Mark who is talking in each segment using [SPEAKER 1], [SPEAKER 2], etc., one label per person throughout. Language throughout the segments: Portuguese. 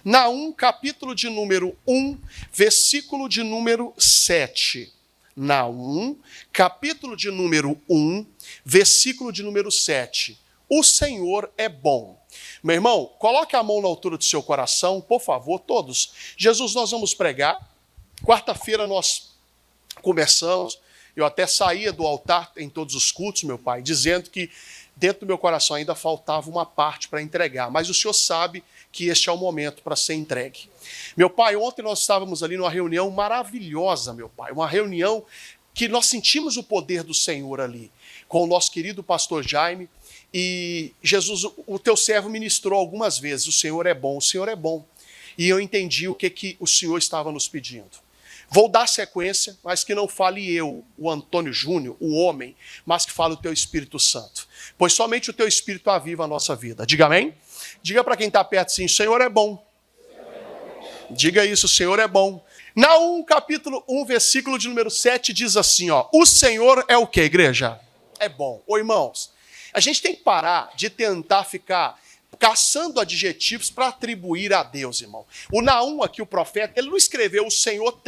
[SPEAKER 1] Naum, capítulo de número 1, versículo de número 7. Naum, capítulo de número 1, versículo de número 7. O Senhor é bom. Meu irmão, coloque a mão na altura do seu coração, por favor, todos. Jesus, nós vamos pregar. Quarta-feira nós conversamos. Eu até saía do altar em todos os cultos, meu Pai, dizendo que dentro do meu coração ainda faltava uma parte para entregar. Mas o Senhor sabe que este é o momento para ser entregue. Meu Pai, ontem nós estávamos ali numa reunião maravilhosa, meu Pai. Uma reunião que nós sentimos o poder do Senhor ali, com o nosso querido pastor Jaime. E Jesus, o teu servo ministrou algumas vezes, o Senhor é bom, o Senhor é bom. E eu entendi o que o Senhor estava nos pedindo. Vou dar sequência, mas que não fale eu, o Antônio Júnior, o homem, mas que fale o teu Espírito Santo. Pois somente o teu Espírito aviva a nossa vida. Diga amém? Diga para quem está perto assim, o Senhor é bom. Diga isso, o Senhor é bom. Naum, capítulo 1, versículo de número 7, diz assim, ó, o Senhor é o quê, igreja? É bom. Ô irmãos, a gente tem que parar de tentar ficar caçando adjetivos para atribuir a Deus, irmão. O Naum aqui, o profeta, ele não escreveu o Senhor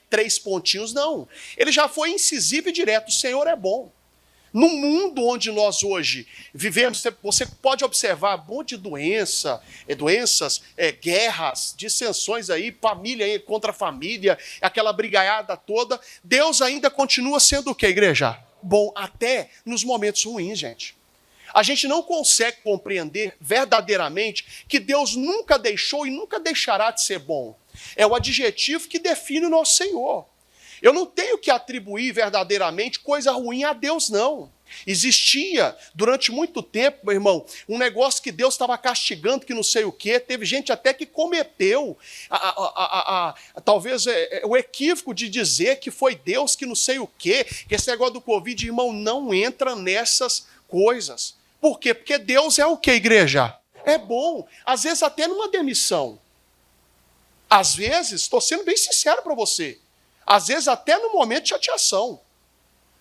[SPEAKER 1] três pontinhos, não. Ele já foi incisivo e direto, o Senhor é bom. No mundo onde nós hoje vivemos, você pode observar um monte de doenças, guerras, dissensões aí, família contra família, aquela brigaiada toda. Deus ainda continua sendo o quê, igreja? Bom, até nos momentos ruins, gente. A gente não consegue compreender verdadeiramente que Deus nunca deixou e nunca deixará de ser bom. É o adjetivo que define o nosso Senhor. Eu não tenho que atribuir verdadeiramente coisa ruim a Deus, não. Existia, durante muito tempo, meu irmão, um negócio que Deus estava castigando, que não sei o quê. Teve gente até que cometeu, talvez, o equívoco de dizer que foi Deus que não sei o quê. Que esse negócio do Covid, irmão, não entra nessas coisas. Por quê? Porque Deus é o quê, igreja? É bom. Às vezes até numa demissão. Às vezes, estou sendo bem sincero para você, às vezes até no momento de chateação.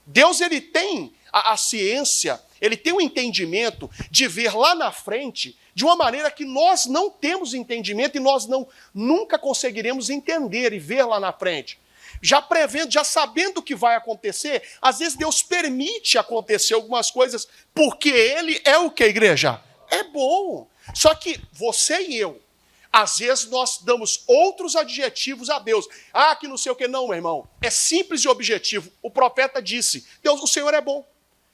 [SPEAKER 1] Deus, ele tem a ciência, ele tem o entendimento de ver lá na frente de uma maneira que nós não temos entendimento e nós nunca conseguiremos entender e ver lá na frente. Já prevendo, já sabendo o que vai acontecer, às vezes Deus permite acontecer algumas coisas, porque Ele é o que, igreja? É bom. Só que você e eu, às vezes nós damos outros adjetivos a Deus. Ah, que não sei o que. Não, meu irmão. É simples e objetivo. O profeta disse, Deus, o Senhor é bom.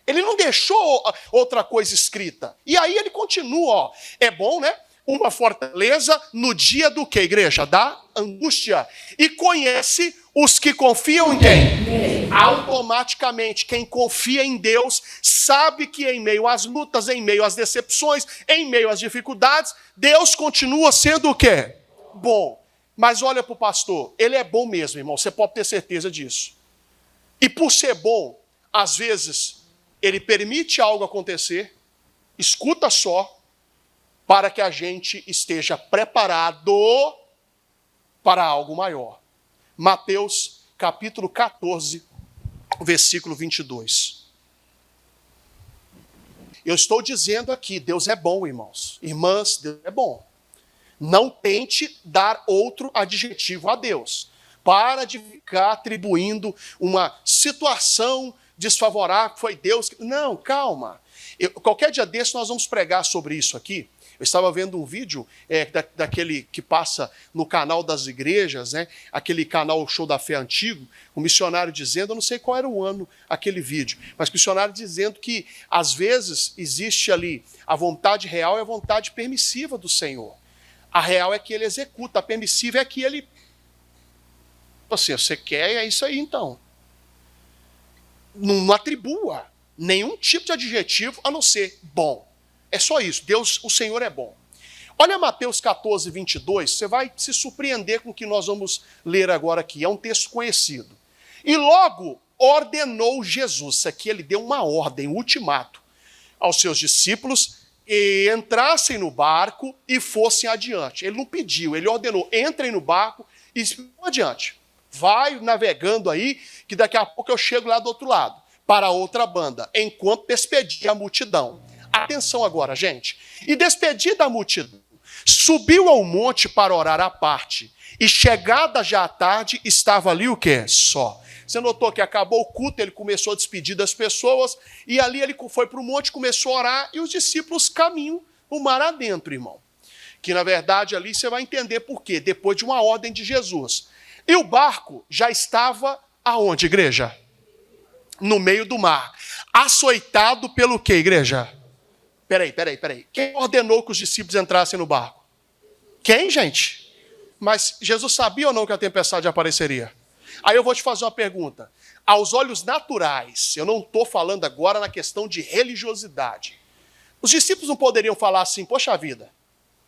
[SPEAKER 1] Ele não deixou outra coisa escrita. E aí ele continua, ó. É bom, né? Uma fortaleza no dia do que, igreja? Da angústia. E conhece os que confiam em quem? Automaticamente, quem confia em Deus sabe que em meio às lutas, em meio às decepções, em meio às dificuldades, Deus continua sendo o quê? Bom. Mas olha para o pastor, ele é bom mesmo, irmão, você pode ter certeza disso. E por ser bom, às vezes, ele permite algo acontecer, escuta só, para que a gente esteja preparado para algo maior. Mateus, capítulo 14, versículo 22. Eu estou dizendo aqui, Deus é bom, irmãos. Irmãs, Deus é bom. Não tente dar outro adjetivo a Deus. Para de ficar atribuindo uma situação desfavorável, foi Deus. Não, calma. Qualquer dia desse nós vamos pregar sobre isso aqui. Eu estava vendo um vídeo daquele que passa no canal das igrejas, né? Aquele canal Show da Fé antigo, um missionário dizendo, eu não sei qual era o ano aquele vídeo, mas o missionário dizendo que às vezes existe ali a vontade real e a vontade permissiva do Senhor. A real é que ele executa, a permissiva é que ele... Assim, você quer, é isso aí então. Não atribua nenhum tipo de adjetivo a não ser bom. É só isso, Deus, o Senhor é bom. Olha Mateus 14, 22, você vai se surpreender com o que nós vamos ler agora aqui. É um texto conhecido. E logo ordenou Jesus, isso aqui ele deu uma ordem, um ultimato, aos seus discípulos, e entrassem no barco e fossem adiante. Ele não pediu, ele ordenou, entrem no barco e vão adiante. Vai navegando aí, que daqui a pouco eu chego lá do outro lado, para a outra banda, enquanto despedia a multidão. Atenção agora, gente. E despedida a multidão, Subiu ao monte para orar à parte. E chegada já à tarde, estava ali o quê? Só. Você notou que acabou o culto, ele começou a despedir das pessoas, e ali ele foi para o monte, começou a orar, e os discípulos caminham o mar adentro, irmão. Que na verdade ali você vai entender por quê, depois de uma ordem de Jesus. E o barco já estava aonde, igreja? No meio do mar. Açoitado pelo quê, igreja? Peraí. Quem ordenou que os discípulos entrassem no barco? Quem, gente? Mas Jesus sabia ou não que a tempestade apareceria? Aí eu vou te fazer uma pergunta. Aos olhos naturais, eu não estou falando agora na questão de religiosidade. Os discípulos não poderiam falar assim, poxa vida,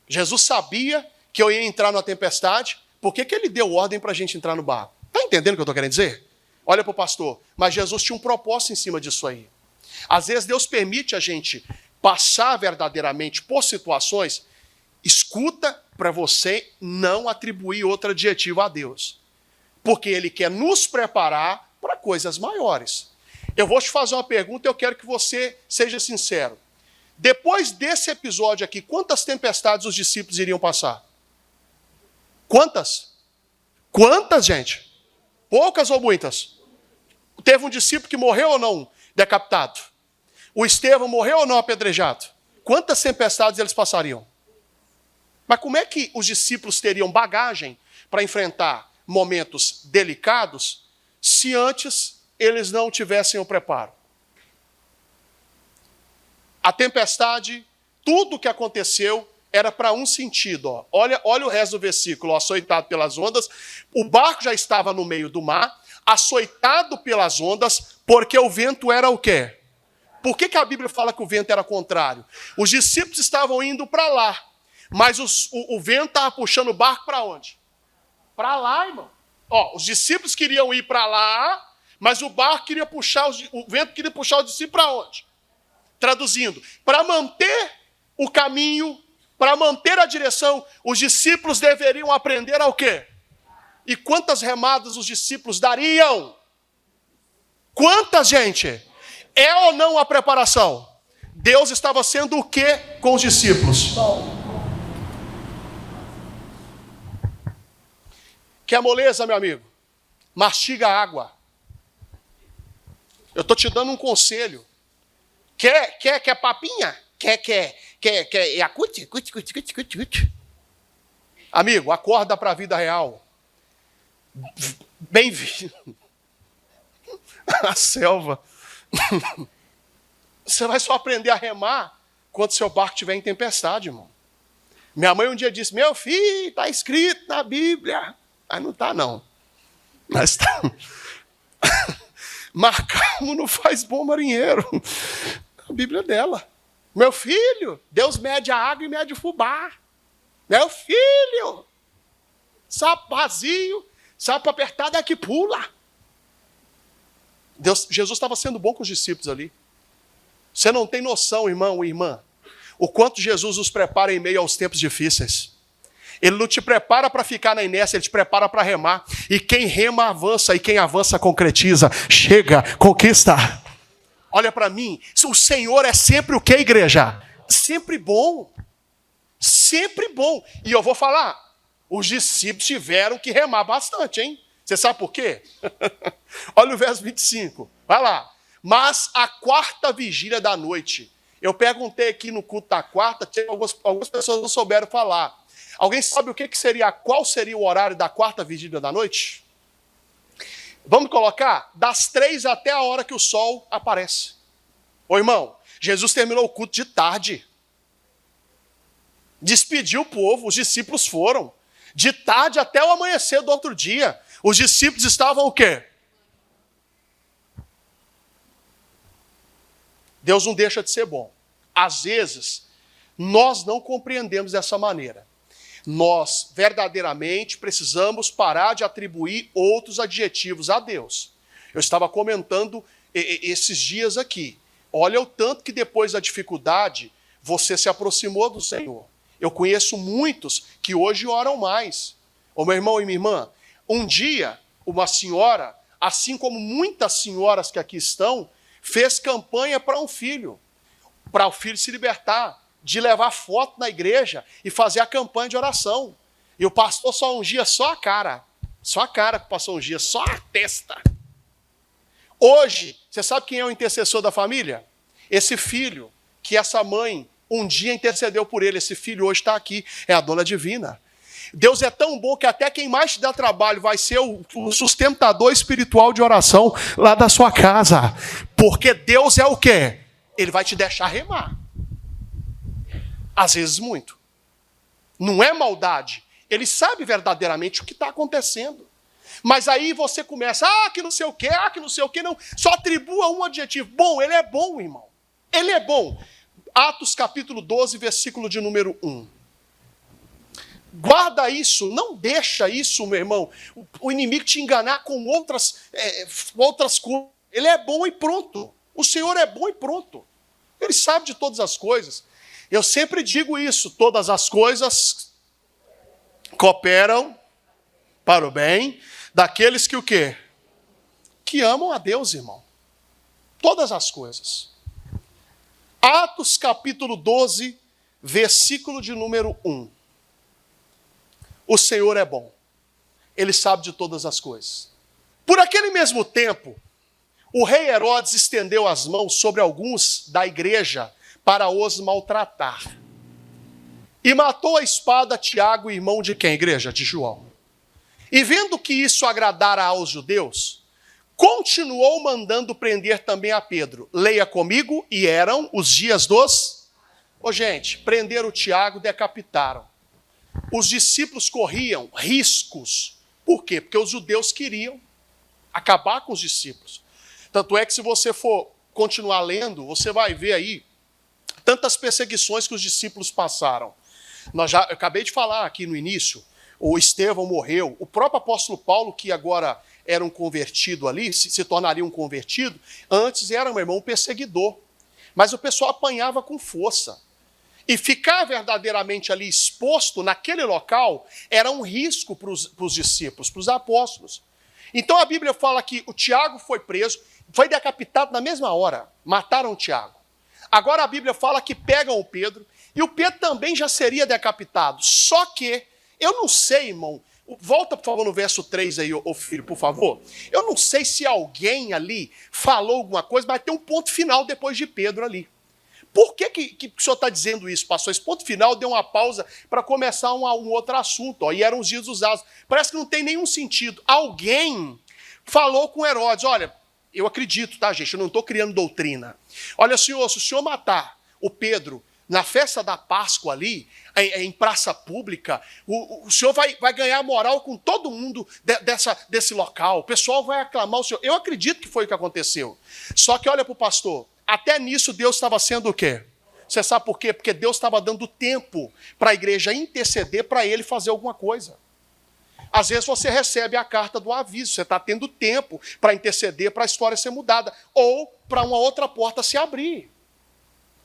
[SPEAKER 1] Jesus sabia que eu ia entrar numa tempestade, por que ele deu ordem para a gente entrar no barco? Está entendendo o que eu estou querendo dizer? Olha para o pastor, mas Jesus tinha um propósito em cima disso aí. Às vezes Deus permite a gente passar verdadeiramente por situações, escuta para você não atribuir outro adjetivo a Deus. Porque Ele quer nos preparar para coisas maiores. Eu vou te fazer uma pergunta e eu quero que você seja sincero. Depois desse episódio aqui, quantas tempestades os discípulos iriam passar? Quantas? Quantas, gente? Poucas ou muitas? Teve um discípulo que morreu ou não decapitado? O Estevão morreu ou não apedrejado? Quantas tempestades eles passariam? Mas como é que os discípulos teriam bagagem para enfrentar momentos delicados se antes eles não tivessem o preparo? A tempestade, tudo o que aconteceu era para um sentido. Ó. Olha o resto do versículo, ó, açoitado pelas ondas. O barco já estava no meio do mar, açoitado pelas ondas, porque o vento era o quê? Por que a Bíblia fala que o vento era contrário? Os discípulos estavam indo para lá, mas o vento estava puxando o barco para onde? Para lá, irmão. Ó, os discípulos queriam ir para lá, mas o barco queria puxar, o vento queria puxar os discípulos para onde? Traduzindo, para manter o caminho, para manter a direção, os discípulos deveriam aprender ao quê? E quantas remadas os discípulos dariam? Quantas, gente? É ou não a preparação? Deus estava sendo o quê com os discípulos? Quer moleza, meu amigo? Mastiga a água. Eu estou te dando um conselho. Quer papinha? Quer Yakult? Amigo, acorda para a vida real. Bem-vindo. A selva. Você vai só aprender a remar quando seu barco estiver em tempestade, irmão. Minha mãe um dia disse, meu filho, está escrito na Bíblia. Mas não está, não. Mas está. Mar calmo não faz bom marinheiro. A Bíblia é dela. Meu filho, Deus mede a água e mede o fubá. Meu filho, sapo vazio, sapo apertado é que pula. Jesus estava sendo bom com os discípulos ali. Você não tem noção, irmão e irmã, o quanto Jesus nos prepara em meio aos tempos difíceis. Ele não te prepara para ficar na inércia, ele te prepara para remar. E quem rema avança, e quem avança concretiza. Chega, conquista. Olha para mim, o Senhor é sempre o que, igreja? Sempre bom. Sempre bom. E eu vou falar, os discípulos tiveram que remar bastante, hein? Você sabe por quê? Olha o verso 25. Vai lá. Mas a quarta vigília da noite. Eu perguntei aqui no culto da quarta, algumas pessoas não souberam falar. Alguém sabe o que seria, qual seria o horário da quarta vigília da noite? Vamos colocar das 3 até a hora que o sol aparece. Ô irmão, Jesus terminou o culto de tarde. Despediu o povo, os discípulos foram. De tarde até o amanhecer do outro dia. Os discípulos estavam o quê? Deus não deixa de ser bom. Às vezes, nós não compreendemos dessa maneira. Nós verdadeiramente precisamos parar de atribuir outros adjetivos a Deus. Eu estava comentando esses dias aqui. Olha o tanto que depois da dificuldade você se aproximou do Senhor. Eu conheço muitos que hoje oram mais. Ô meu irmão e minha irmã, um dia uma senhora, assim como muitas senhoras que aqui estão, fez campanha para um filho, para o filho se libertar de levar foto na igreja e fazer a campanha de oração. E o pastor só ungia só a cara. Só a cara que o pastor ungia, só a testa. Hoje, você sabe quem é o intercessor da família? Esse filho, que essa mãe um dia intercedeu por ele. Esse filho hoje está aqui, é a dona Divina. Deus é tão bom que até quem mais te dá trabalho vai ser o sustentador espiritual de oração lá da sua casa. Porque Deus é o quê? Ele vai te deixar remar. Às vezes muito. Não é maldade. Ele sabe verdadeiramente o que está acontecendo. Mas aí você começa, que não sei o quê, que não sei o quê, não. Só atribua um adjetivo. Bom, ele é bom, irmão. Ele é bom. Atos capítulo 12, versículo de número 1. Guarda isso, não deixa isso, meu irmão, o inimigo te enganar com outras coisas. Ele é bom e pronto. O Senhor é bom e pronto. Ele sabe de todas as coisas. Eu sempre digo isso, todas as coisas cooperam para o bem daqueles que o quê? Que amam a Deus, irmão. Todas as coisas. Atos capítulo 12, versículo de número 1. O Senhor é bom. Ele sabe de todas as coisas. Por aquele mesmo tempo, o rei Herodes estendeu as mãos sobre alguns da igreja para os maltratar. E matou a espada Tiago, irmão de quem, igreja? De João. E vendo que isso agradara aos judeus, continuou mandando prender também a Pedro. Leia comigo, e eram os dias dos... gente, prenderam o Tiago, decapitaram. Os discípulos corriam riscos. Por quê? Porque os judeus queriam acabar com os discípulos. Tanto é que se você for continuar lendo, você vai ver aí tantas perseguições que os discípulos passaram. Eu acabei de falar aqui no início, o Estevão morreu, o próprio apóstolo Paulo, que agora era um convertido ali, se tornaria um convertido, antes era, meu irmão, um perseguidor. Mas o pessoal apanhava com força. E ficar verdadeiramente ali exposto naquele local era um risco para os discípulos, para os apóstolos. Então a Bíblia fala que o Tiago foi preso, foi decapitado na mesma hora, mataram o Tiago. Agora a Bíblia fala que pegam o Pedro, e o Pedro também já seria decapitado. Só que, eu não sei, irmão, volta por favor no verso 3 aí, ô filho, por favor. Eu não sei se alguém ali falou alguma coisa, mas tem um ponto final depois de Pedro ali. Por que o senhor está dizendo isso, pastor? Esse ponto final deu uma pausa para começar um outro assunto. E eram os dias dos ases. Parece que não tem nenhum sentido. Alguém falou com Herodes, olha, eu acredito, tá, gente? Eu não estou criando doutrina. Olha, senhor, se o senhor matar o Pedro na festa da Páscoa ali, em praça pública, o senhor vai ganhar moral com todo mundo desse local. O pessoal vai aclamar o senhor. Eu acredito que foi o que aconteceu. Só que olha para o pastor. Até nisso Deus estava sendo o quê? Você sabe por quê? Porque Deus estava dando tempo para a igreja interceder para ele fazer alguma coisa. Às vezes você recebe a carta do aviso, você está tendo tempo para interceder para a história ser mudada, ou para uma outra porta se abrir.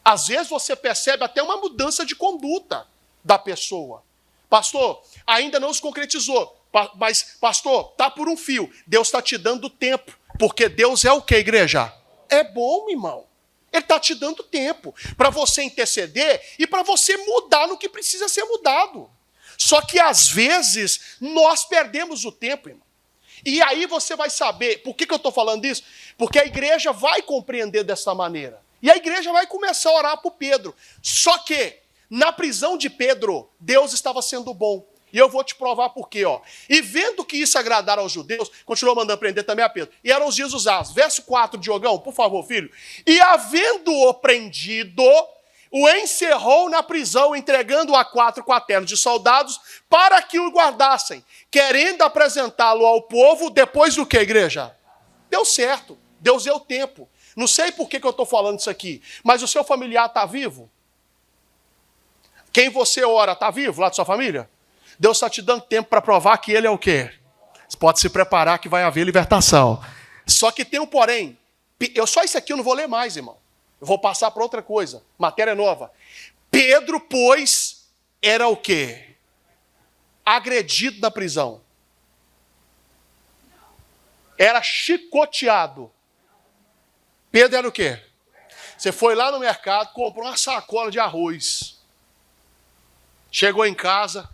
[SPEAKER 1] Às vezes você percebe até uma mudança de conduta da pessoa. Pastor, ainda não se concretizou, mas pastor, está por um fio. Deus está te dando tempo, porque Deus é o quê, igreja? É bom, irmão. Ele está te dando tempo para você interceder e para você mudar no que precisa ser mudado. Só que, às vezes, nós perdemos o tempo, irmão. E aí você vai saber, por que eu estou falando isso? Porque a igreja vai compreender dessa maneira. E a igreja vai começar a orar por Pedro. Só que, na prisão de Pedro, Deus estava sendo bom. E eu vou te provar por quê, ó. E vendo que isso agradara aos judeus, continuou mandando prender também a Pedro. E eram os dias dos ases. Verso 4, Diogão, por favor, filho. E havendo-o prendido, o encerrou na prisão, entregando-o a 4 quaternos de soldados, para que o guardassem, querendo apresentá-lo ao povo, depois do que, igreja? Deu certo, Deus deu tempo. Não sei por que eu estou falando isso aqui, mas o seu familiar está vivo? Quem você ora está vivo lá da sua família? Deus está te dando tempo para provar que ele é o quê? Você pode se preparar que vai haver libertação. Só que tem um porém. Só isso aqui eu não vou ler mais, irmão. Eu vou passar para outra coisa. Matéria nova. Pedro, pois, era o quê? Agredido na prisão. Era chicoteado. Pedro era o quê? Você foi lá no mercado, comprou uma sacola de arroz. Chegou em casa,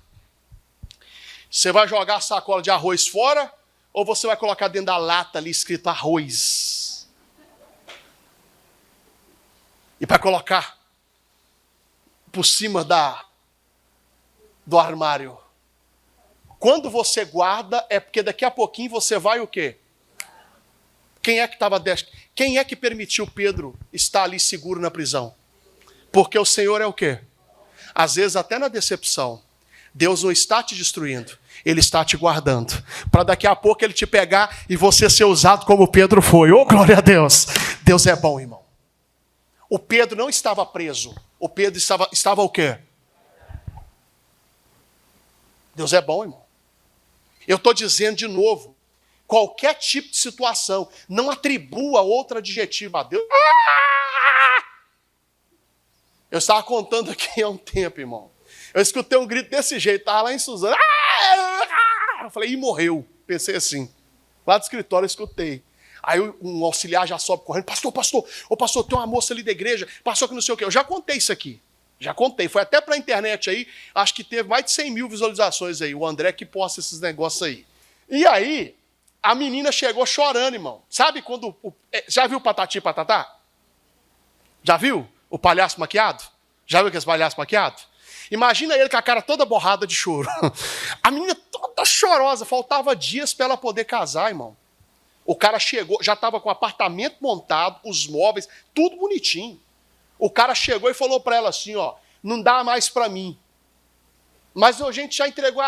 [SPEAKER 1] você vai jogar a sacola de arroz fora ou você vai colocar dentro da lata ali escrito arroz? E para colocar por cima do armário. Quando você guarda, é porque daqui a pouquinho você vai o quê? Quem é que estava Quem é que permitiu Pedro estar ali seguro na prisão? Porque o Senhor é o quê? Às vezes até na decepção, Deus não está te destruindo, Ele está te guardando. Para daqui a pouco Ele te pegar e você ser usado como Pedro foi. Oh, glória a Deus! Deus é bom, irmão. O Pedro não estava preso. O Pedro estava o quê? Deus é bom, irmão. Eu estou dizendo de novo, qualquer tipo de situação, não atribua outro adjetivo a Deus. Eu estava contando aqui há um tempo, irmão. Eu escutei um grito desse jeito, estava lá em Suzano. Eu falei, ih, morreu. Pensei assim. Lá do escritório eu escutei. Aí um auxiliar já sobe correndo. Pastor, tem uma moça ali da igreja. Pastor que não sei o quê. Eu já contei isso aqui. Já contei. Foi até para a internet aí. Acho que teve mais de 100 mil visualizações aí. O André que posta esses negócios aí. E aí, a menina chegou chorando, irmão. Sabe quando... Já viu Patati e Patatá? Já viu o palhaço maquiado? Já viu aqueles palhaços maquiados? Imagina ele com a cara toda borrada de choro. A menina toda chorosa. Faltava dias para ela poder casar, irmão. O cara chegou, já estava com o apartamento montado, os móveis, tudo bonitinho. O cara chegou e falou para ela assim, ó, não dá mais para mim. Mas a gente já entregou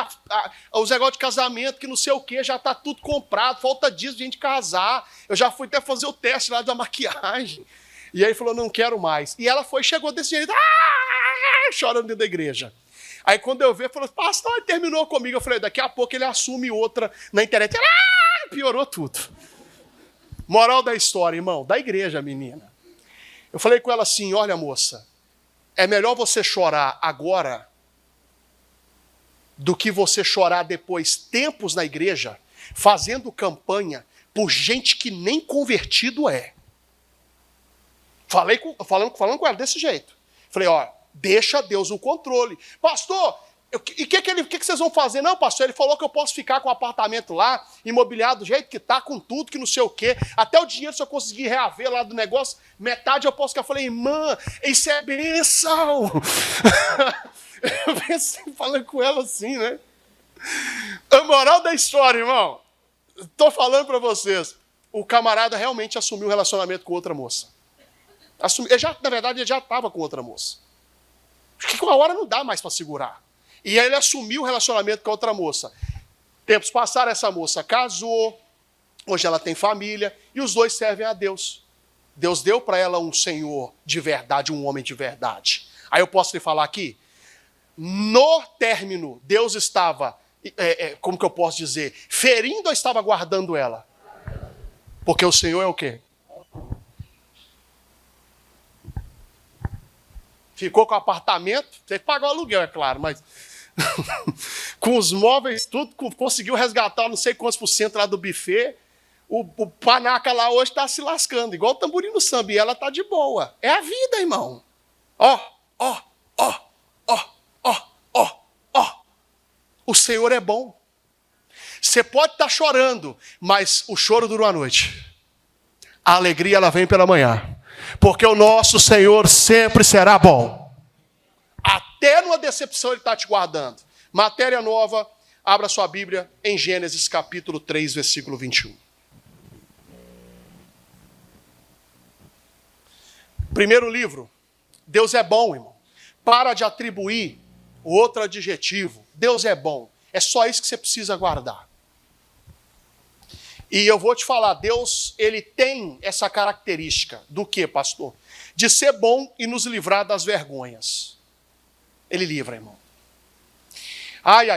[SPEAKER 1] os negócios de casamento, que não sei o quê, já está tudo comprado, falta dias de a gente casar. Eu já fui até fazer o teste lá da maquiagem. E aí ele falou, não quero mais. E ela chegou desse jeito, chorando dentro da igreja. Aí quando eu vi, falou, pastor, ele terminou comigo. Eu falei, daqui a pouco ele assume outra na internet. Piorou tudo. Moral da história, irmão, da igreja, menina. Eu falei com ela assim, olha moça, é melhor você chorar agora do que você chorar depois, tempos na igreja, fazendo campanha por gente que nem convertido é. Falando com ela desse jeito. Falei, ó, deixa Deus no controle. Pastor, e o que vocês vão fazer? Não, pastor, ele falou que eu posso ficar com o apartamento lá, imobiliado do jeito que tá, com tudo, que não sei o quê. Até o dinheiro, se eu conseguir reaver lá do negócio, metade eu posso ficar. Eu falei, irmã, isso é bênção. Eu pensei, falando com ela assim, né? A moral da história, irmão. Estou falando para vocês. O camarada realmente assumiu um relacionamento com outra moça. Na verdade, ele já estava com outra moça. Porque com a hora não dá mais para segurar. E aí ele assumiu o relacionamento com a outra moça. Tempos passaram, essa moça casou, hoje ela tem família, e os dois servem a Deus. Deus deu para ela um senhor de verdade, um homem de verdade. Aí eu posso lhe falar aqui, no término, Deus estava, como que eu posso dizer, ferindo ou estava guardando ela? Porque o Senhor é o quê? Ficou com o apartamento, você pagou o aluguel, é claro, mas com os móveis, tudo, conseguiu resgatar não sei quantos % lá do buffet. O panaca lá hoje está se lascando, igual o tamborim no samba, e ela está de boa. É a vida, irmão. Ó. O Senhor é bom. Você pode estar chorando, mas o choro dura uma noite. A alegria, ela vem pela manhã. Porque o nosso Senhor sempre será bom. Até numa decepção Ele está te guardando. Matéria nova, abra sua Bíblia em Gênesis capítulo 3, versículo 21. Primeiro livro, Deus é bom, irmão. Para de atribuir outro adjetivo. Deus é bom. É só isso que você precisa guardar. E eu vou te falar, Deus, Ele tem essa característica do quê, pastor? De ser bom e nos livrar das vergonhas. Ele livra, irmão. Ai.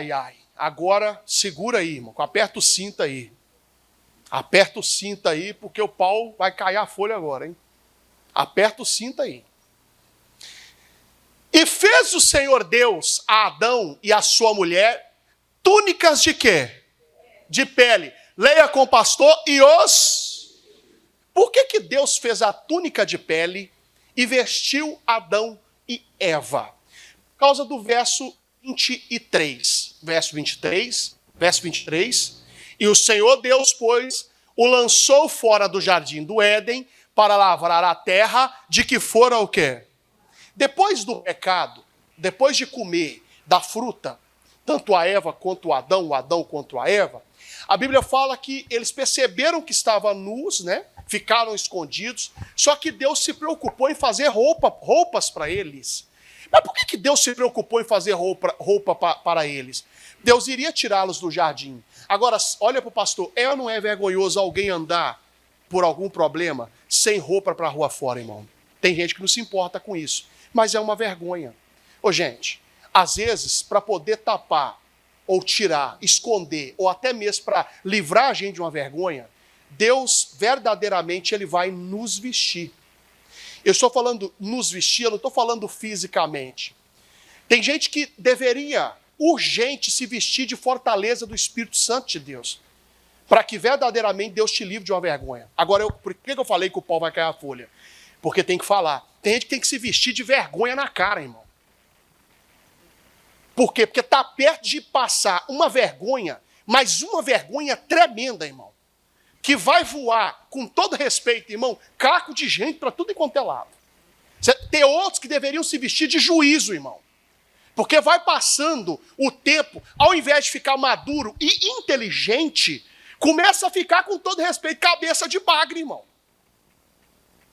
[SPEAKER 1] Agora, segura aí, irmão. Aperta o cinto aí. Aperta o cinto aí, porque o pau vai cair a folha agora, hein? Aperta o cinto aí. E fez o Senhor Deus a Adão e a sua mulher túnicas de quê? De pele. Leia com o pastor e os... Por que Deus fez a túnica de pele e vestiu Adão e Eva. Por causa do verso 23. Verso 23. E o Senhor Deus, pois, o lançou fora do jardim do Éden para lavrar a terra de que fora o quê? Depois do pecado, depois de comer da fruta, tanto a Eva quanto o Adão quanto a Eva, a Bíblia fala que eles perceberam que estavam nus, né? Ficaram escondidos, só que Deus se preocupou em fazer roupas para eles. Mas por que Deus se preocupou em fazer roupa para eles? Deus iria tirá-los do jardim. Agora, olha para o pastor, é ou não é vergonhoso alguém andar por algum problema sem roupa para a rua fora, irmão? Tem gente que não se importa com isso, mas é uma vergonha. Ô, gente, às vezes, para poder tapar, ou tirar, esconder, ou até mesmo para livrar a gente de uma vergonha, Deus verdadeiramente ele vai nos vestir. Eu estou falando nos vestir, eu não estou falando fisicamente. Tem gente que deveria urgente se vestir de fortaleza do Espírito Santo de Deus, para que verdadeiramente Deus te livre de uma vergonha. Agora, por que eu falei que o pau vai cair a folha? Porque tem que falar. Tem gente que tem que se vestir de vergonha na cara, irmão. Por quê? Porque está perto de passar uma vergonha, mas uma vergonha tremenda, irmão, que vai voar, com todo respeito, irmão, caco de gente para tudo e quanto é lado. Tem outros que deveriam se vestir de juízo, irmão. Porque vai passando o tempo, ao invés de ficar maduro e inteligente, começa a ficar, com todo respeito, cabeça de bagre, irmão.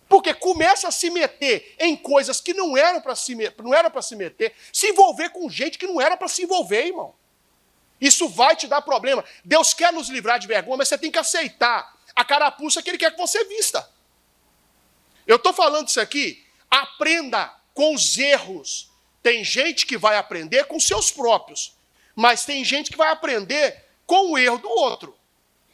[SPEAKER 1] Porque começa a se meter em coisas que não eram para se meter, se envolver com gente que não era para se envolver, irmão. Isso vai te dar problema. Deus quer nos livrar de vergonha, mas você tem que aceitar a carapuça que Ele quer que você vista. Eu estou falando isso aqui, aprenda com os erros. Tem gente que vai aprender com seus próprios, mas tem gente que vai aprender com o erro do outro.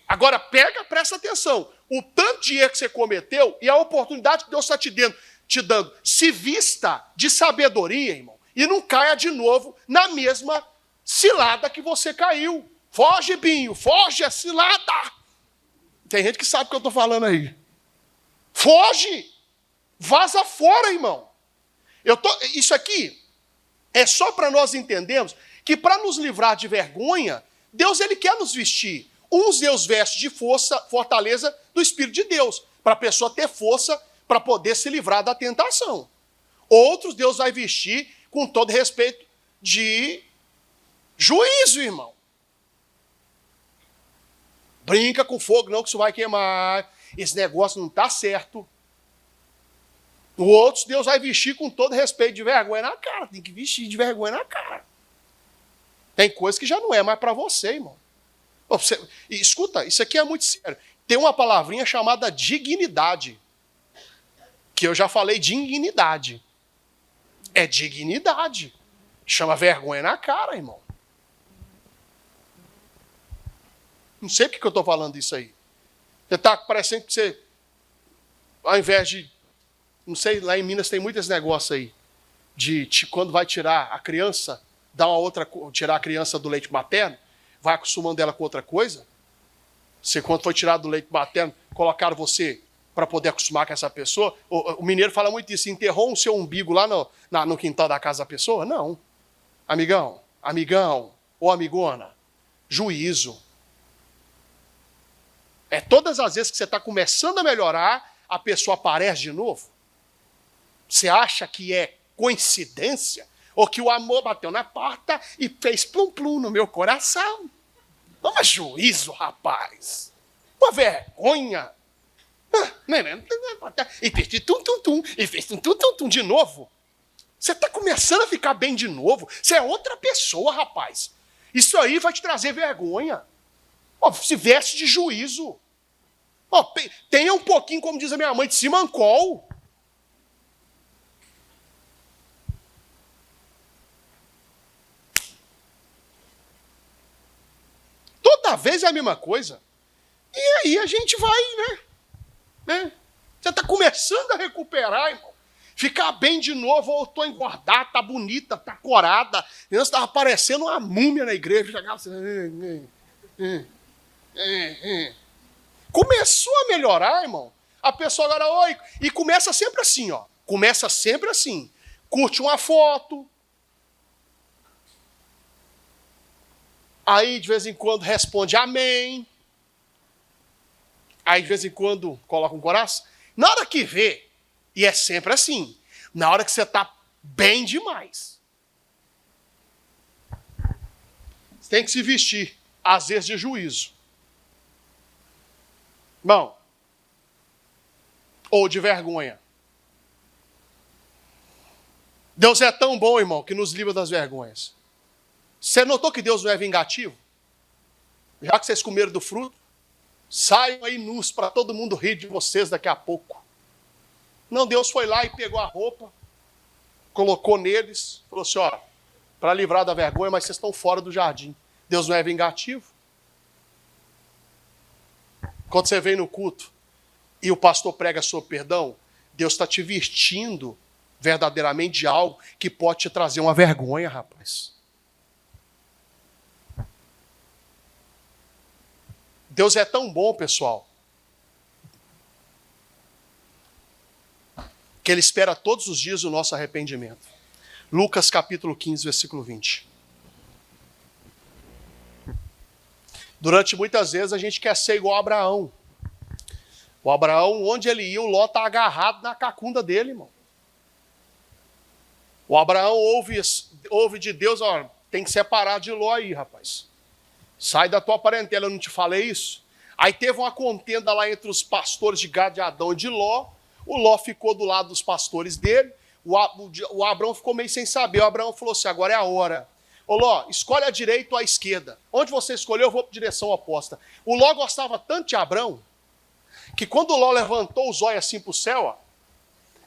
[SPEAKER 1] Agora presta atenção, o tanto de erro que você cometeu e a oportunidade que Deus está te dando. Se vista de sabedoria, irmão, e não caia de novo na mesma cilada que você caiu. Foge, Binho, foge a cilada. Tem gente que sabe o que eu estou falando aí. Foge, vaza fora, irmão. Isso aqui é só para nós entendermos que para nos livrar de vergonha, Deus ele quer nos vestir. Uns Deus veste de fortaleza do Espírito de Deus, para a pessoa ter força para poder se livrar da tentação. Outros Deus vai vestir, com todo respeito, de juízo, irmão. Brinca com fogo não, que isso vai queimar. Esse negócio não está certo. Outros Deus vai vestir com todo respeito de vergonha na cara. Tem que vestir de vergonha na cara. Tem coisa que já não é mais para você, irmão. Escuta, isso aqui é muito sério. Tem uma palavrinha chamada dignidade. Que eu já falei dignidade. É dignidade. Chama vergonha na cara, irmão. Não sei porque eu estou falando isso aí. Você está parecendo que você, ao invés de, não sei, lá em Minas tem muitos negócios aí, de quando vai tirar a criança, tirar a criança do leite materno, vai acostumando ela com outra coisa. Você, quando foi tirado do leite materno, colocaram você para poder acostumar com essa pessoa. O mineiro fala muito isso, enterrou o seu umbigo lá no quintal da casa da pessoa? Não. Amigão, ou amigona, juízo. É todas as vezes que você está começando a melhorar, a pessoa aparece de novo. Você acha que é coincidência? Ou que o amor bateu na porta e fez plum-plum no meu coração? Toma juízo, rapaz. Uma vergonha. E fez tum-tum-tum. E fez tum-tum-tum de novo. Você está começando a ficar bem de novo. Você é outra pessoa, rapaz. Isso aí vai te trazer vergonha. Se veste de juízo. Tenha um pouquinho, como diz a minha mãe, de simancol. Toda vez é a mesma coisa. E aí a gente vai, né? Você está começando a recuperar, irmão. Ficar bem de novo, voltou a engordar, tá bonita, tá corada. Antes estava parecendo uma múmia na igreja. Chegava assim... Começou a melhorar, irmão. A pessoa agora, oi, e começa sempre assim, ó. Começa sempre assim. Curte uma foto. Aí, de vez em quando, responde amém. Aí, de vez em quando, coloca um coração. Na hora que vê, e é sempre assim, na hora que você está bem demais, você tem que se vestir, às vezes, de juízo. Não. Ou de vergonha. Deus é tão bom, irmão, que nos livra das vergonhas. Você notou que Deus não é vingativo? Já que vocês comeram do fruto, saiam aí nus para todo mundo rir de vocês daqui a pouco. Não, Deus foi lá e pegou a roupa, colocou neles, falou assim, ó, para livrar da vergonha, mas vocês estão fora do jardim. Deus não é vingativo? Quando você vem no culto e o pastor prega sobre perdão, Deus está te vestindo verdadeiramente de algo que pode te trazer uma vergonha, rapaz. Deus é tão bom, pessoal, que Ele espera todos os dias o nosso arrependimento. Lucas capítulo 15, versículo 20. Durante muitas vezes a gente quer ser igual a Abraão. O Abraão, onde ele ia, o Ló está agarrado na cacunda dele, irmão. O Abraão ouve de Deus, ó, tem que separar de Ló aí, rapaz. Sai da tua parentela, eu não te falei isso? Aí teve uma contenda lá entre os pastores de Gad, de Adão e de Ló. O Ló ficou do lado dos pastores dele. O Abraão ficou meio sem saber. O Abraão falou assim, agora é a hora. Ô Ló, escolhe a direita ou a esquerda. Onde você escolheu, eu vou para a direção oposta. O Ló gostava tanto de Abraão, que quando o Ló levantou os olhos assim para o céu, ó,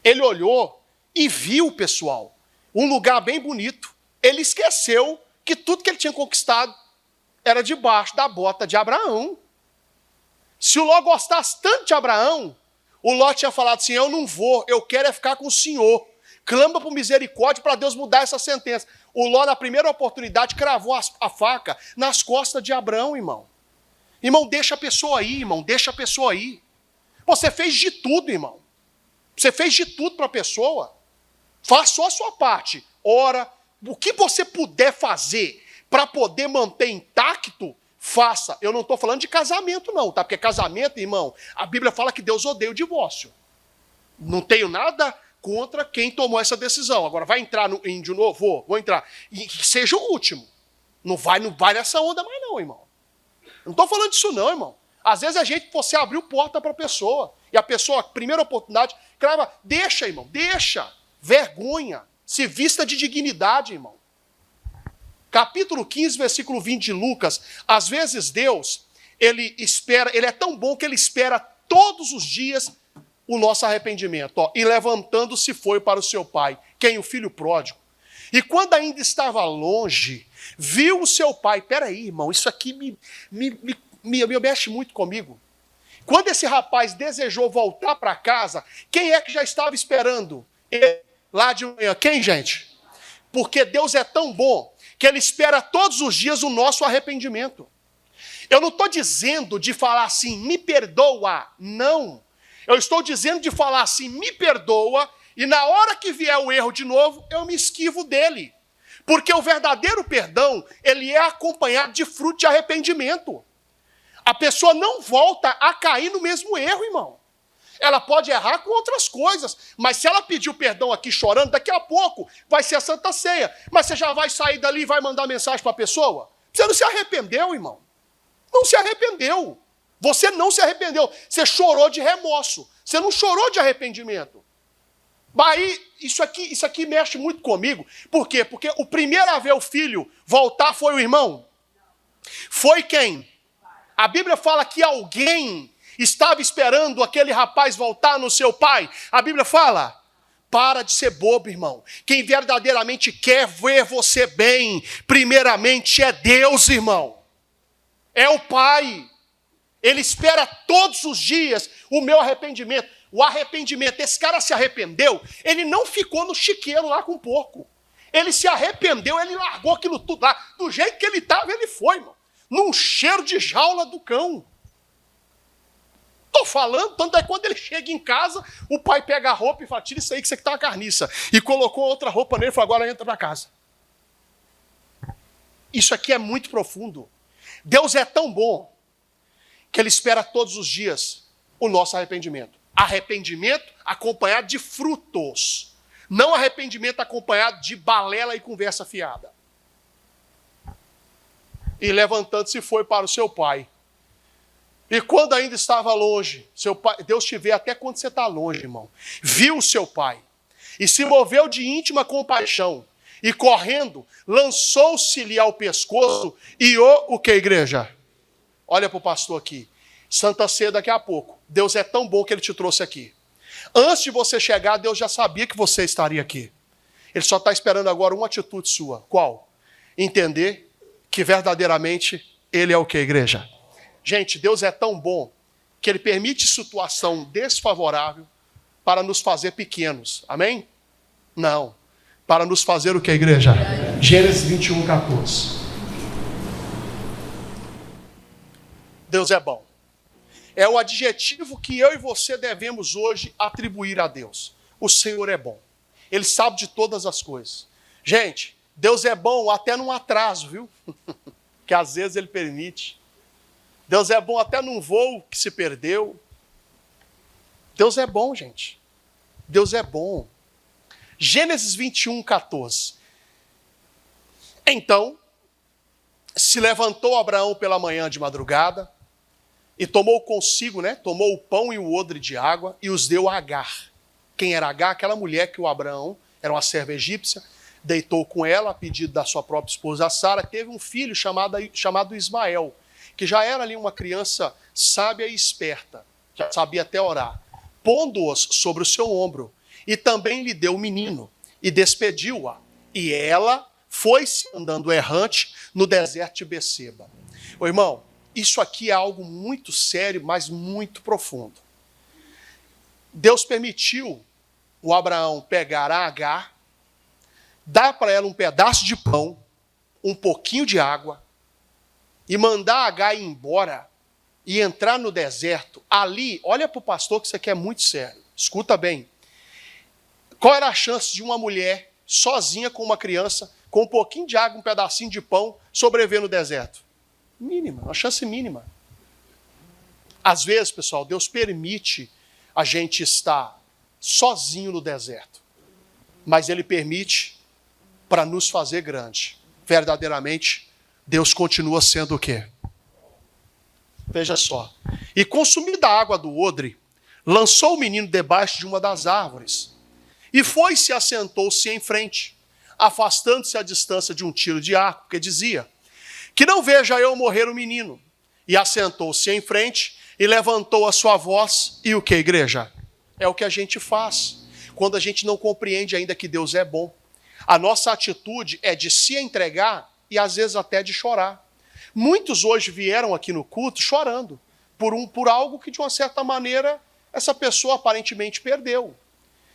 [SPEAKER 1] ele olhou e viu, pessoal, um lugar bem bonito. Ele esqueceu que tudo que ele tinha conquistado era debaixo da bota de Abraão. Se o Ló gostasse tanto de Abraão, o Ló tinha falado assim, eu não vou, eu quero é ficar com o Senhor. Clama por misericórdia para Deus mudar essa sentença. O Ló, na primeira oportunidade, cravou a faca nas costas de Abraão, irmão. Irmão, deixa a pessoa aí, irmão, deixa a pessoa aí. Você fez de tudo, irmão. Você fez de tudo para a pessoa. Faça só a sua parte. Ora, o que você puder fazer para poder manter intacto, faça. Eu não estou falando de casamento, não, tá? Porque casamento, irmão, a Bíblia fala que Deus odeia o divórcio. Não tenho nada contra quem tomou essa decisão. Agora, vai entrar de novo? Vou entrar. E que seja o último. Não vai nessa onda mais não, irmão. Não estou falando disso não, irmão. Às vezes você abriu porta para a pessoa. E a pessoa, primeira oportunidade, crava, deixa, irmão, deixa. Vergonha. Se vista de dignidade, irmão. Capítulo 15, versículo 20 de Lucas. Às vezes Deus, ele é tão bom que ele espera todos os dias o nosso arrependimento. Ó, e levantando-se foi para o seu pai. Quem? O filho pródigo. E quando ainda estava longe, viu o seu pai. Peraí, irmão, isso aqui me mexe muito comigo. Quando esse rapaz desejou voltar para casa, quem é que já estava esperando ele lá de manhã? Quem, gente? Porque Deus é tão bom que Ele espera todos os dias o nosso arrependimento. Eu não estou dizendo de falar assim, me perdoa. Não. Eu estou dizendo de falar assim, me perdoa, e na hora que vier o erro de novo, eu me esquivo dele. Porque o verdadeiro perdão, ele é acompanhado de fruto de arrependimento. A pessoa não volta a cair no mesmo erro, irmão. Ela pode errar com outras coisas, mas se ela pedir o perdão aqui chorando, daqui a pouco vai ser a Santa Ceia. Mas você já vai sair dali e vai mandar mensagem para a pessoa? Você não se arrependeu, irmão. Não se arrependeu. Você não se arrependeu. Você chorou de remorso. Você não chorou de arrependimento. Mas aí, isso aqui mexe muito comigo. Por quê? Porque o primeiro a ver o filho voltar foi o irmão. Foi quem? A Bíblia fala que alguém estava esperando aquele rapaz voltar no seu pai. A Bíblia fala, para de ser bobo, irmão. Quem verdadeiramente quer ver você bem, primeiramente é Deus, irmão. É o Pai. Ele espera todos os dias o meu arrependimento. O arrependimento, esse cara se arrependeu, ele não ficou no chiqueiro lá com o porco. Ele se arrependeu, ele largou aquilo tudo lá. Do jeito que ele estava, ele foi, irmão. Num cheiro de jaula do cão. estou falando, tanto é quando ele chega em casa, o pai pega a roupa e fala, tira isso aí que você está uma carniça. E colocou outra roupa nele e falou, agora entra para casa. Isso aqui é muito profundo. Deus é tão bom que ele espera todos os dias o nosso arrependimento. Arrependimento acompanhado de frutos. Não arrependimento acompanhado de balela e conversa fiada. E levantando-se foi para o seu pai. E quando ainda estava longe, seu pai, Deus te vê até quando você está longe, irmão. Viu o seu pai e se moveu de íntima compaixão. E correndo, lançou-se-lhe ao pescoço e o que, igreja? Olha para o pastor aqui. Santa Ceia daqui a pouco. Deus é tão bom que ele te trouxe aqui. Antes de você chegar, Deus já sabia que você estaria aqui. Ele só está esperando agora uma atitude sua. Qual? Entender que verdadeiramente ele é o que, igreja? Gente, Deus é tão bom que ele permite situação desfavorável para nos fazer pequenos. Amém? Não. Para nos fazer o que, igreja? Gênesis 21, 14. Deus é bom. É o adjetivo que eu e você devemos hoje atribuir a Deus. O Senhor é bom. Ele sabe de todas as coisas. Gente, Deus é bom até num atraso, viu? Que às vezes ele permite. Deus é bom até num voo que se perdeu. Deus é bom, gente. Deus é bom. Gênesis 21, 14. Então, se levantou Abraão pela manhã de madrugada e tomou consigo, tomou o pão e o odre de água e os deu a Agar. Quem era Agar? Aquela mulher que o Abraão, era uma serva egípcia, deitou com ela a pedido da sua própria esposa Sara, teve um filho chamado Ismael, que já era ali uma criança sábia e esperta, já sabia até orar, pondo-os sobre o seu ombro, e também lhe deu o menino, e despediu-a, e ela foi-se andando errante no deserto de Beceba. Ô irmão, isso aqui é algo muito sério, mas muito profundo. Deus permitiu o Abraão pegar a Agar, dar para ela um pedaço de pão, um pouquinho de água, e mandar a Agar ir embora e entrar no deserto. Ali, olha para o pastor que isso aqui é muito sério. Escuta bem. Qual era a chance de uma mulher sozinha com uma criança, com um pouquinho de água, um pedacinho de pão, sobreviver no deserto? Mínima, uma chance mínima. Às vezes, pessoal, Deus permite a gente estar sozinho no deserto, mas Ele permite para nos fazer grande. Verdadeiramente, Deus continua sendo o quê? Veja só. E consumida a água do odre, lançou o menino debaixo de uma das árvores, e foi-se e assentou-se em frente, afastando-se à distância de um tiro de arco, que dizia, que não veja eu morrer o menino. E assentou-se em frente, e levantou a sua voz, e o que, igreja? É o que a gente faz, quando a gente não compreende ainda que Deus é bom. A nossa atitude é de se entregar, e às vezes até de chorar. Muitos hoje vieram aqui no culto chorando, por algo que de uma certa maneira, essa pessoa aparentemente perdeu.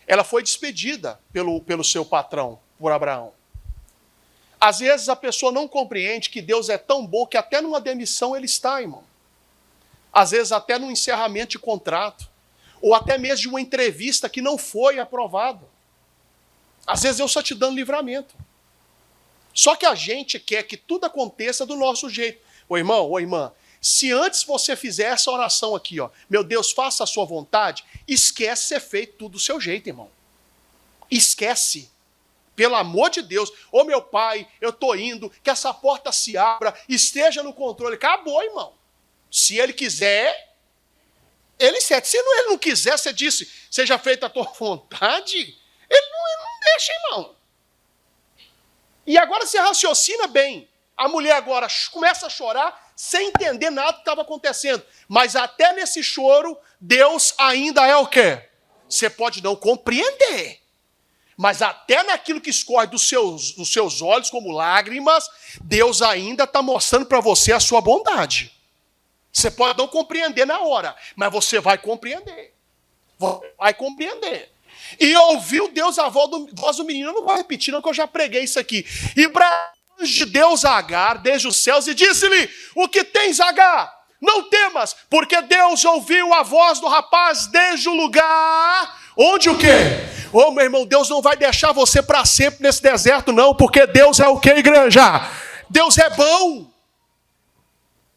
[SPEAKER 1] Ela foi despedida pelo seu patrão, por Abraão. Às vezes a pessoa não compreende que Deus é tão bom que até numa demissão ele está, irmão. Às vezes até num encerramento de contrato. Ou até mesmo de uma entrevista que não foi aprovada. Às vezes Deus está te dando livramento. Só que a gente quer que tudo aconteça do nosso jeito. Ô irmão, ô irmã, se antes você fizer essa oração aqui, ó, meu Deus, faça a sua vontade, esquece ser feito tudo do seu jeito, irmão. Esquece. Pelo amor de Deus. Ô meu pai, eu estou indo, que essa porta se abra, esteja no controle. Acabou, irmão. Se ele quiser, ele cede. Se ele não quiser, você disse, seja feita a tua vontade, ele não deixa, irmão. E agora você raciocina bem. A mulher agora começa a chorar sem entender nada que estava acontecendo. Mas até nesse choro, Deus ainda é o quê? Você pode não compreender. Mas até naquilo que escorre dos seus olhos como lágrimas, Deus ainda está mostrando para você a sua bondade. Você pode não compreender na hora, mas você vai compreender. Vai compreender. E ouviu Deus a voz do menino. Eu não vou repetir, não, que eu já preguei isso aqui. E bradou de Deus a Agar, desde os céus, e disse-lhe, o que tens, Agar? não temas, porque Deus ouviu a voz do rapaz desde o lugar onde o quê? Ô, meu irmão, Deus não vai deixar você para sempre nesse deserto, não, porque Deus é o quê, igreja? Deus é bom.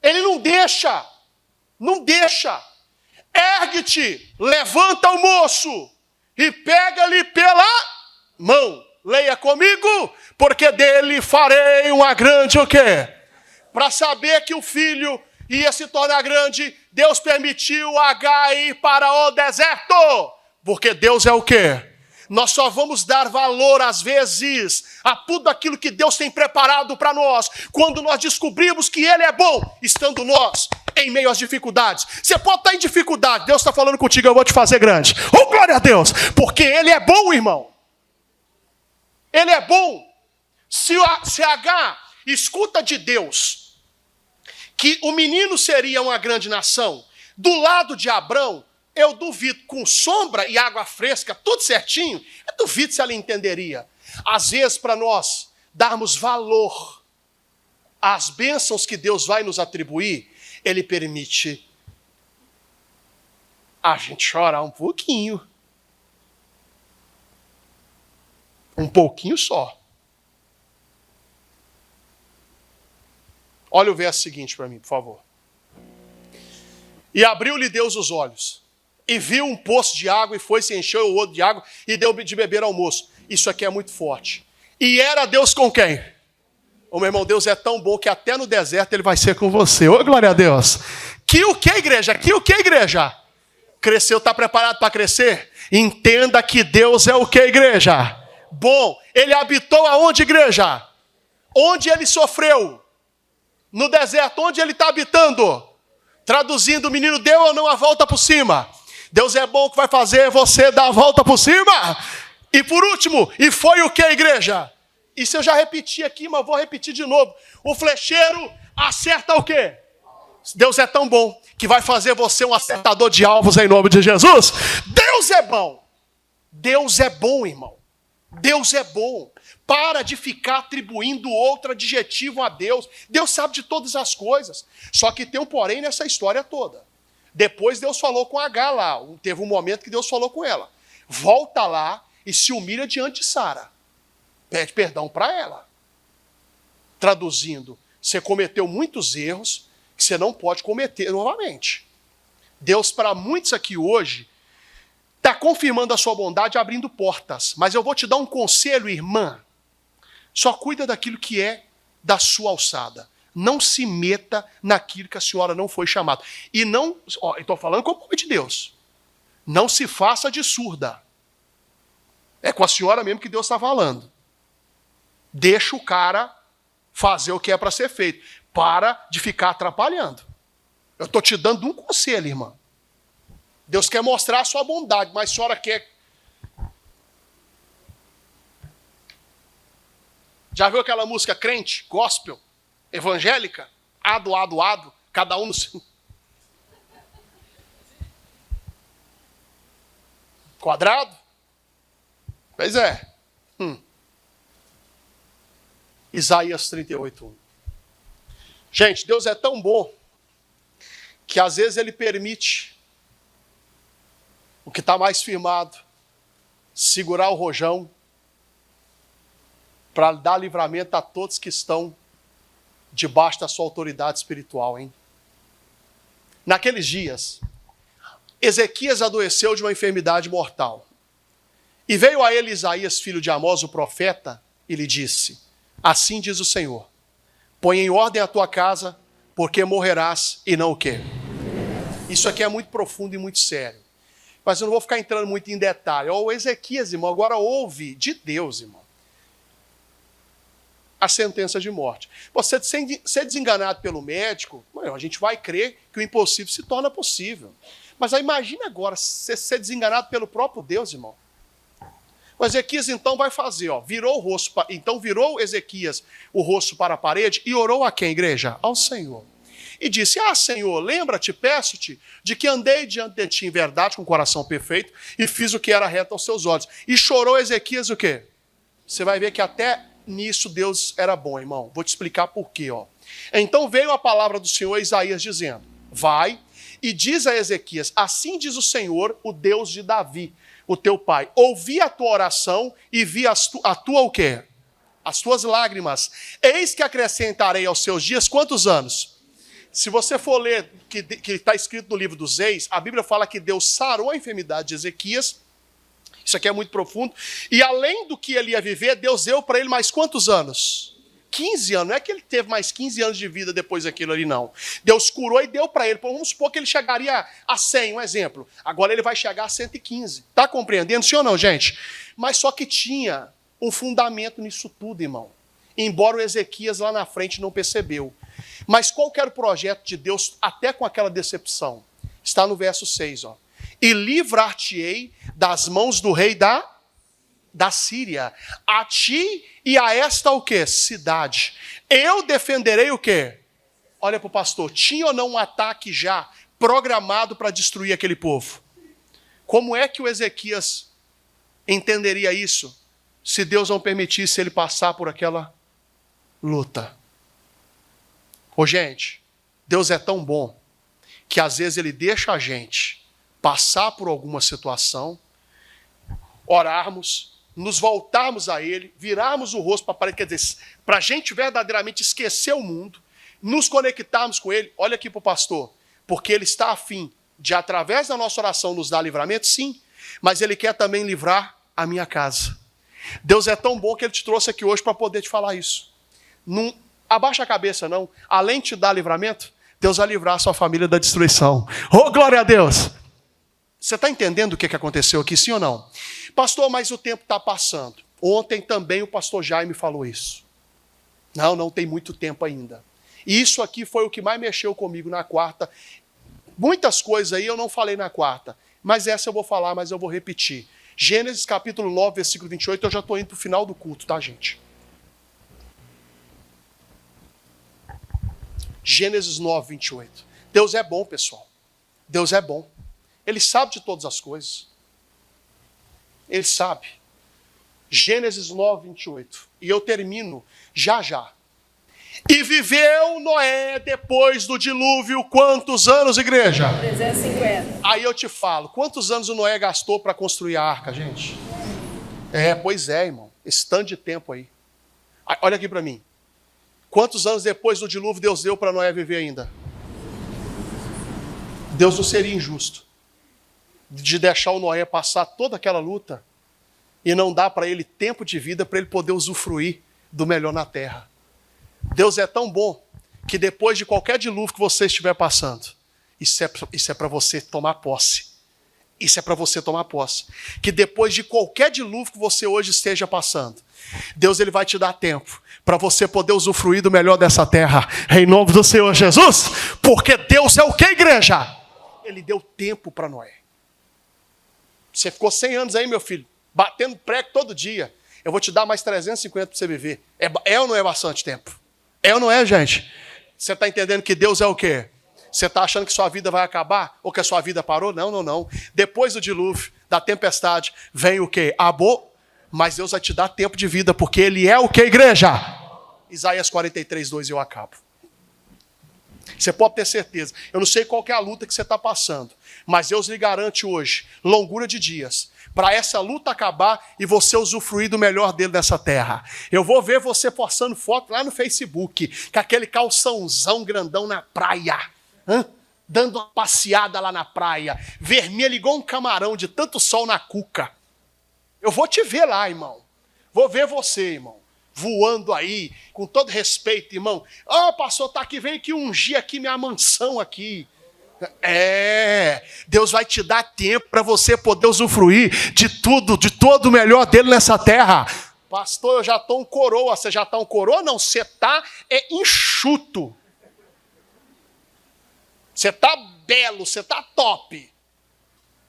[SPEAKER 1] Ele não deixa. Não deixa. Ergue-te, levanta o moço e pega-lhe pela mão. Leia comigo, porque dele farei uma grande o quê? Para saber que o filho ia se tornar grande, Deus permitiu Agar ir para o deserto. Porque Deus é o quê? Nós só vamos dar valor, às vezes, a tudo aquilo que Deus tem preparado para nós, quando nós descobrimos que Ele é bom, estando nós em meio às dificuldades. Você pode estar em dificuldade, Deus está falando contigo, eu vou te fazer grande. Oh, glória a Deus, porque Ele é bom, irmão. Ele é bom. Se Agar escuta de Deus que o menino seria uma grande nação, do lado de Abrão, eu duvido, com sombra e água fresca, tudo certinho, eu duvido se ela entenderia. Às vezes, para nós darmos valor às bênçãos que Deus vai nos atribuir, Ele permite a gente chorar um pouquinho. Um pouquinho só. Olha o verso seguinte para mim, por favor. E abriu-lhe Deus os olhos, e viu um poço de água, e foi, se encheu o odre de água, e deu de beber ao moço. Isso aqui é muito forte. E era Deus com quem? Ô, meu irmão, Deus é tão bom que até no deserto Ele vai ser com você. Ô, glória a Deus. Que o que, igreja? Que o que, igreja? Cresceu, está preparado para crescer? Entenda que Deus é o que, igreja? Bom. Ele habitou aonde, igreja? Onde Ele sofreu? No deserto. Onde Ele está habitando? Traduzindo, o menino deu ou não a volta por cima? Deus é bom que vai fazer você dar a volta por cima. E por último, e foi o que, igreja? Isso eu já repeti aqui, mas vou repetir de novo. O flecheiro acerta o quê? Deus é tão bom que vai fazer você um acertador de alvos em nome de Jesus. Deus é bom. Deus é bom, irmão. Deus é bom. Para de ficar atribuindo outro adjetivo a Deus. Deus sabe de todas as coisas. Só que tem um porém nessa história toda. Depois Deus falou com Agar lá. Teve um momento que Deus falou com ela. Volta lá e se humilha diante de Sara. Pede perdão para ela. Traduzindo, você cometeu muitos erros que você não pode cometer novamente. Deus, para muitos aqui hoje, está confirmando a sua bondade, abrindo portas. Mas eu vou te dar um conselho, irmã. Só cuida daquilo que é da sua alçada. Não se meta naquilo que a senhora não foi chamada. E não, estou falando como homem de Deus. Não se faça de surda. É com a senhora mesmo que Deus está falando. Deixa o cara fazer o que é para ser feito. Para de ficar atrapalhando. Eu estou te dando um conselho, irmã. Deus quer mostrar a sua bondade, mas a senhora quer... Já viu aquela música crente, gospel, evangélica? Ado, cada um no seu... Quadrado? Pois é. Isaías 38:1. Gente, Deus é tão bom que às vezes Ele permite o que está mais firmado segurar o rojão para dar livramento a todos que estão debaixo da sua autoridade espiritual, hein? Naqueles dias, Ezequias adoeceu de uma enfermidade mortal. E veio a ele Isaías, filho de Amós, o profeta, e lhe disse: assim diz o Senhor, põe em ordem a tua casa, porque morrerás e não o quê? Isso aqui é muito profundo e muito sério. Mas eu não vou ficar entrando muito em detalhe. O Ezequias, irmão, agora ouve de Deus, irmão, a sentença de morte. Você ser desenganado pelo médico, a gente vai crer que o impossível se torna possível. Mas aí imagina agora você ser desenganado pelo próprio Deus, irmão. O Ezequias então vai fazer, virou o rosto, então virou Ezequias o rosto para a parede e orou a quem, igreja? Ao Senhor. E disse: Senhor, lembra-te, peço-te, de que andei diante de ti em verdade, com o coração perfeito, e fiz o que era reto aos seus olhos. E chorou Ezequias o quê? Você vai ver que até nisso Deus era bom, irmão. Vou te explicar por quê. Então veio a palavra do Senhor a Isaías dizendo: vai e diz a Ezequias, assim diz o Senhor, o Deus de Davi, o teu pai, ouvi a tua oração e vi a tua o quê? As tuas lágrimas. Eis que acrescentarei aos seus dias quantos anos? Se você for ler que está escrito no livro dos Reis, a Bíblia fala que Deus sarou a enfermidade de Ezequias. Isso aqui é muito profundo. E além do que ele ia viver, Deus deu para ele mais quantos anos? 15 anos. Não é que ele teve mais 15 anos de vida depois daquilo ali, não. Deus curou e deu para ele. Vamos supor que ele chegaria a 100, um exemplo. Agora ele vai chegar a 115. Está compreendendo, sim ou não, gente? Mas só que tinha um fundamento nisso tudo, irmão. Embora o Ezequias lá na frente não percebeu. Mas qual que era o projeto de Deus até com aquela decepção? Está no verso 6, ó. E livrar-te-ei das mãos do rei da Síria, a ti e a esta o quê? Cidade. Eu defenderei o quê? Olha para o pastor, tinha ou não um ataque já programado para destruir aquele povo? Como é que o Ezequias entenderia isso, se Deus não permitisse ele passar por aquela luta? Ô gente, Deus é tão bom, que às vezes ele deixa a gente passar por alguma situação, orarmos, nos voltarmos a ele, virarmos o rosto para a parede, quer dizer, para a gente verdadeiramente esquecer o mundo, nos conectarmos com ele. Olha aqui para o pastor, porque ele está a fim de, através da nossa oração, nos dar livramento, sim, mas ele quer também livrar a minha casa. Deus é tão bom que ele te trouxe aqui hoje para poder te falar isso. Não abaixa a cabeça, não. Além de te dar livramento, Deus vai livrar a sua família da destruição. Oh, glória a Deus! Você está entendendo o que aconteceu aqui, sim ou não? Pastor, mas o tempo está passando. Ontem também o pastor Jaime falou isso. Não tem muito tempo ainda. E isso aqui foi o que mais mexeu comigo na quarta. Muitas coisas aí eu não falei na quarta, mas essa eu vou falar, mas eu vou repetir. Gênesis capítulo 9, versículo 28, eu já estou indo para o final do culto, tá, gente? Gênesis 9, 28. Deus é bom, pessoal. Deus é bom. Ele sabe de todas as coisas. Ele sabe. Gênesis 9, 28. E eu termino já. E viveu Noé depois do dilúvio quantos anos, igreja? 350. Aí eu te falo, quantos anos o Noé gastou para construir a arca, gente? Pois é, irmão. Esse tanto de tempo aí. Olha aqui para mim. Quantos anos depois do dilúvio Deus deu para Noé viver ainda? Deus não seria injusto de deixar o Noé passar toda aquela luta e não dar para ele tempo de vida para ele poder usufruir do melhor na terra. Deus é tão bom que depois de qualquer dilúvio que você estiver passando, isso é para você tomar posse. Isso é para você tomar posse. Que depois de qualquer dilúvio que você hoje esteja passando, Deus ele vai te dar tempo para você poder usufruir do melhor dessa terra, em nome do Senhor Jesus, porque Deus é o que, igreja? Ele deu tempo para Noé. Você ficou 100 anos aí, meu filho, batendo prego todo dia. Eu vou te dar mais 350 para você viver. É ou não é bastante tempo? É ou não é, gente? Você está entendendo que Deus é o quê? Você está achando que sua vida vai acabar? Ou que a sua vida parou? Não. Depois do dilúvio, da tempestade, vem o quê? Mas Deus vai te dar tempo de vida, porque Ele é o que, igreja? Isaías 43, 2, eu acabo. Você pode ter certeza. Eu não sei qual que é a luta que você está passando, mas Deus lhe garante hoje longura de dias para essa luta acabar e você usufruir do melhor dele nessa terra. Eu vou ver você postando foto lá no Facebook, com aquele calçãozão grandão na praia, dando uma passeada lá na praia, vermelho igual um camarão de tanto sol na cuca. Eu vou te ver lá, irmão. Vou ver você, irmão, voando aí, com todo respeito, irmão. Pastor, tá aqui, vem aqui ungir aqui minha mansão aqui. Deus vai te dar tempo para você poder usufruir de tudo, de todo o melhor dele nessa terra. Pastor, eu já estou um coroa. Você já está um coroa? Não, você está enxuto. Você está belo, você está top.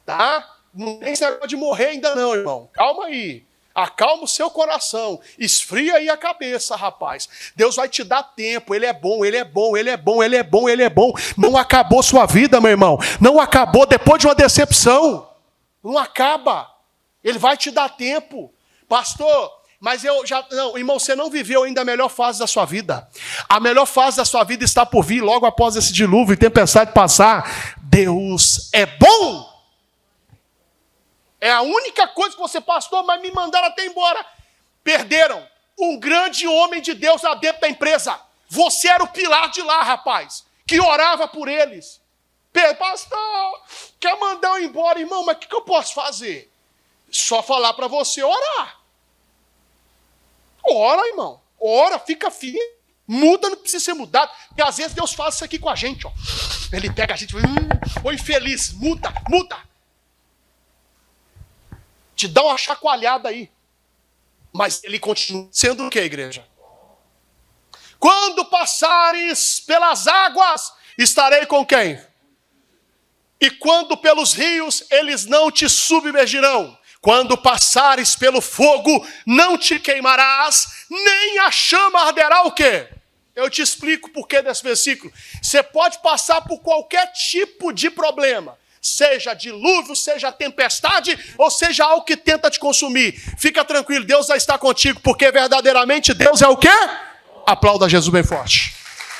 [SPEAKER 1] Tá? Não tem esse negócio de morrer ainda não, irmão. Calma aí. Acalma o seu coração. Esfria aí a cabeça, rapaz. Deus vai te dar tempo. Ele é bom, Ele é bom, Ele é bom, Ele é bom, Ele é bom. Não acabou sua vida, meu irmão. Não acabou depois de uma decepção. Não acaba. Ele vai te dar tempo. Pastor, Mas não, irmão, você não viveu ainda a melhor fase da sua vida. A melhor fase da sua vida está por vir logo após esse dilúvio e tempestade passar. Deus é bom. É a única coisa que você, pastor, mas me mandaram até embora. Perderam um grande homem de Deus lá dentro da empresa. Você era o pilar de lá, rapaz, que orava por eles. Pastor, quer mandar eu embora, irmão, mas o que eu posso fazer? Só falar para você orar. Ora, irmão. Ora, fica firme. Muda, não precisa ser mudado. Porque às vezes Deus faz isso aqui com a gente, ó. Ele pega a gente e fala, ô infeliz, muda. Te dá uma chacoalhada aí. Mas ele continua sendo o que, igreja? Quando passares pelas águas, estarei com quem? E quando pelos rios, eles não te submergirão. Quando passares pelo fogo, não te queimarás, nem a chama arderá o quê? Eu te explico o porquê desse versículo. Você pode passar por qualquer tipo de problema. Seja dilúvio, seja tempestade, ou seja algo que tenta te consumir. Fica tranquilo, Deus vai estar contigo, porque verdadeiramente Deus é o quê? Aplauda Jesus bem forte.